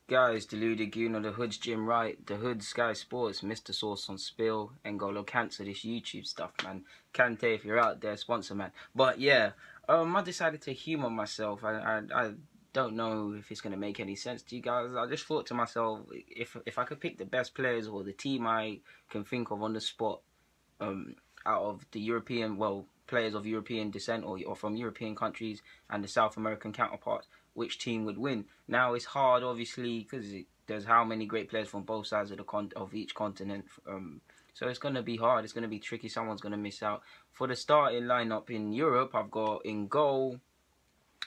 Guys, Deluded Goon of the Hood's Jim Wright, the Hood Sky Sports, Mr. Sauce on Spill, N'Golo cancel this YouTube stuff, man. Kante, if you're out there, sponsor, man. But yeah, I decided to humour myself. I don't know if it's gonna make any sense to you guys. I just thought to myself, if I could pick the best players or the team I can think of on the spot, um, out of the European, well, players of European descent or from European countries and the South American counterparts, which team would win? Now it's hard, obviously, because there's how many great players from both sides of of each continent. So it's gonna be hard. It's gonna be tricky. Someone's gonna miss out. For the starting lineup in Europe, I've got in goal.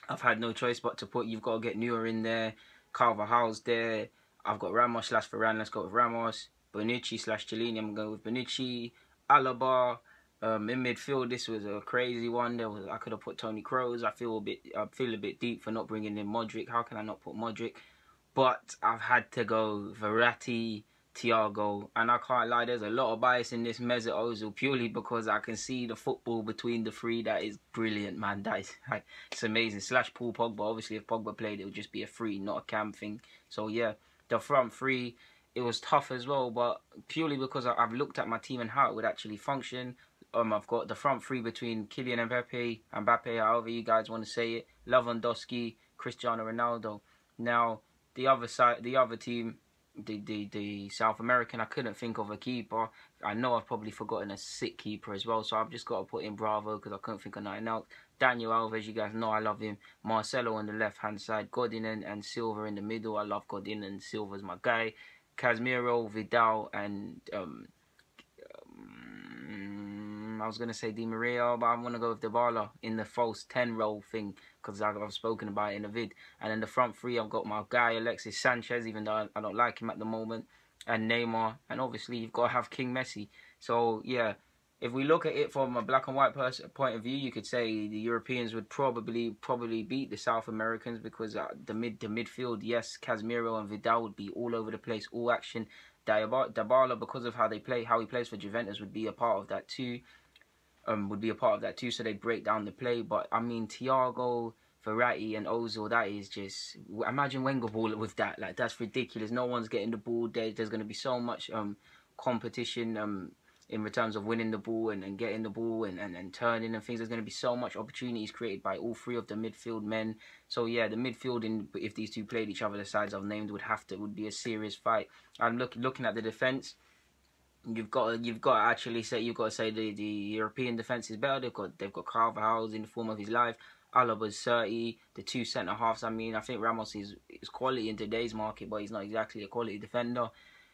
I've had no choice but to put. You've got to get Neuer in there. Carvajal's there. I've got Ramos slash Varane. Let's go with Ramos. Bonucci slash Chiellini. I'm going with Bonucci. Alaba. In midfield, this was a crazy one. I could have put Toni Kroos. I feel a bit deep for not bringing in Modric. How can I not put Modric? But I've had to go Verratti, Thiago, and I can't lie, there's a lot of bias in this Mesut Ozil purely because I can see the football between the three. That is brilliant, man. That is like, it's amazing. Slash Paul Pogba. Obviously, if Pogba played, it would just be a free, not a cam thing. So yeah, the front three, it was tough as well, but purely because I've looked at my team and how it would actually function. I've got the front three between Kylian and Mbappe, however you guys want to say it, Lewandowski, Cristiano Ronaldo. Now, the other side, the other team, the South American, I couldn't think of a keeper. I know I've probably forgotten a sick keeper as well, so I've just got to put in Bravo because I couldn't think of nothing else. Daniel Alves, you guys know I love him. Marcelo on the left-hand side. Godin and Silva in the middle. I love Godin and Silva's my guy. Casemiro, Vidal, and I was going to say Di Maria, but I'm going to go with Dybala in the false 10 role thing because I've spoken about it in the vid. And in the front three, I've got my guy Alexis Sanchez, even though I don't like him at the moment, and Neymar. And obviously, you've got to have King Messi. So, yeah, if we look at it from a black and white point of view, you could say the Europeans would probably beat the South Americans because the midfield, yes, Casemiro and Vidal would be all over the place, all action. Dybala, because of how he plays for Juventus, would be a part of that too. So they break down the play. But I mean, Thiago, Verratti, and Ozil, that is just, imagine Wenger ball with that. Like, that's ridiculous. No one's getting the ball. There's going to be so much competition in terms of winning the ball and getting the ball and turning and things. There's going to be so much opportunities created by all three of the midfield men. So yeah, the midfield, if these two played each other, the sides I've named, would be a serious fight. I'm looking at the defense. You've got to actually say the European defense is better. They've got Carvajal in the form of his life. Alaba's 30. The two centre halves. I mean, I think Ramos is quality in today's market, but he's not exactly a quality defender.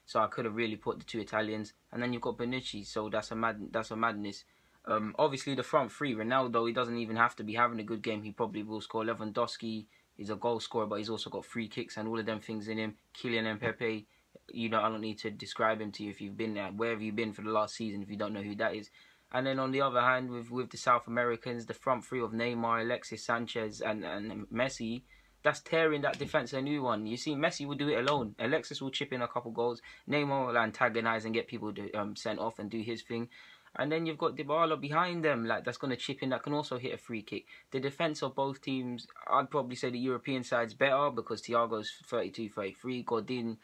So I could have really put the two Italians, and then you've got Bonucci. So that's a madness. Obviously the front three. Ronaldo, he doesn't even have to be having a good game. He probably will score. Lewandowski is a goal scorer, but he's also got free kicks and all of them things in him. Kylian Mbappe. I don't need to describe him to you if you've been there. Where have you been for the last season if you don't know who that is? And then on the other hand, with the South Americans, the front three of Neymar, Alexis Sanchez, and Messi, that's tearing that defense a new one. You see, Messi will do it alone. Alexis will chip in a couple goals. Neymar will antagonize and get people sent off and do his thing. And then you've got Dybala behind them, like that's going to chip in, that can also hit a free kick. The defence of both teams, I'd probably say the European side's better because Thiago's 32, 33, Godin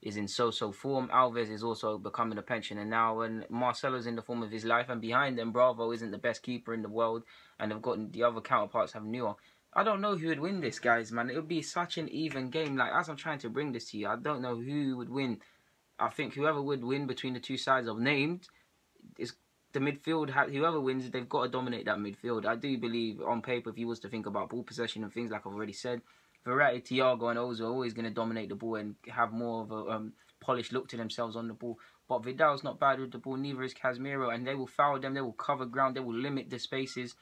is in so-so form. Alves is also becoming a pensioner now, and Marcelo's in the form of his life. And behind them, Bravo isn't the best keeper in the world, and they've got the other counterparts have Neuer. I don't know who would win this, guys, man. It would be such an even game. Like, as I'm trying to bring this to you, I don't know who would win. I think whoever would win between the two sides I've named is the midfield. Whoever wins, they've got to dominate that midfield. I do believe, on paper, if you was to think about ball possession and things like I've already said, Verratti, Thiago, and Ozil are always going to dominate the ball and have more of a polished look to themselves on the ball. But Vidal's not bad with the ball, neither is Casemiro, and they will foul them, they will cover ground, they will limit the spaces.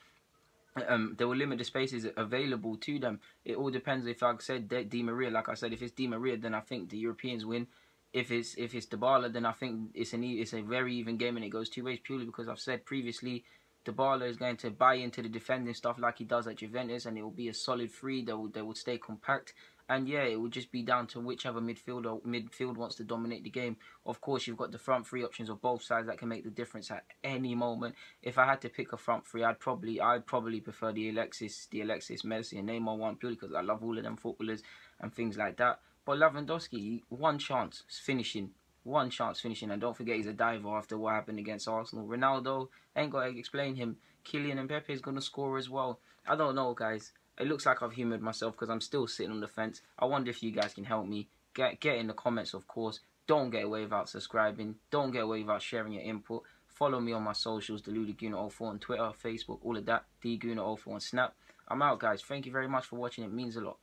They will limit the spaces available to them. It all depends. If I said Di Maria, like I said, if it's Di Maria, then I think the Europeans win. If it's Dybala, then I think it's a very even game and it goes two ways, purely because I've said previously, Dybala is going to buy into the defending stuff like he does at Juventus, and it will be a solid three. They will stay compact. And yeah, it will just be down to whichever midfield wants to dominate the game. Of course, you've got the front three options of both sides that can make the difference at any moment. If I had to pick a front three, I'd probably prefer the Alexis, Messi, and Neymar one, purely because I love all of them footballers and things like that. But Lewandowski, one chance finishing. One chance finishing. And don't forget he's a diver after what happened against Arsenal. Ronaldo, ain't got to explain him. Kylian Mbappe is going to score as well. I don't know, guys. It looks like I've humoured myself because I'm still sitting on the fence. I wonder if you guys can help me. Get in the comments, of course. Don't get away without subscribing. Don't get away without sharing your input. Follow me on my socials, DeludeGuna04 on Twitter, Facebook, all of that. DGuna04 on Snap. I'm out, guys. Thank you very much for watching. It means a lot.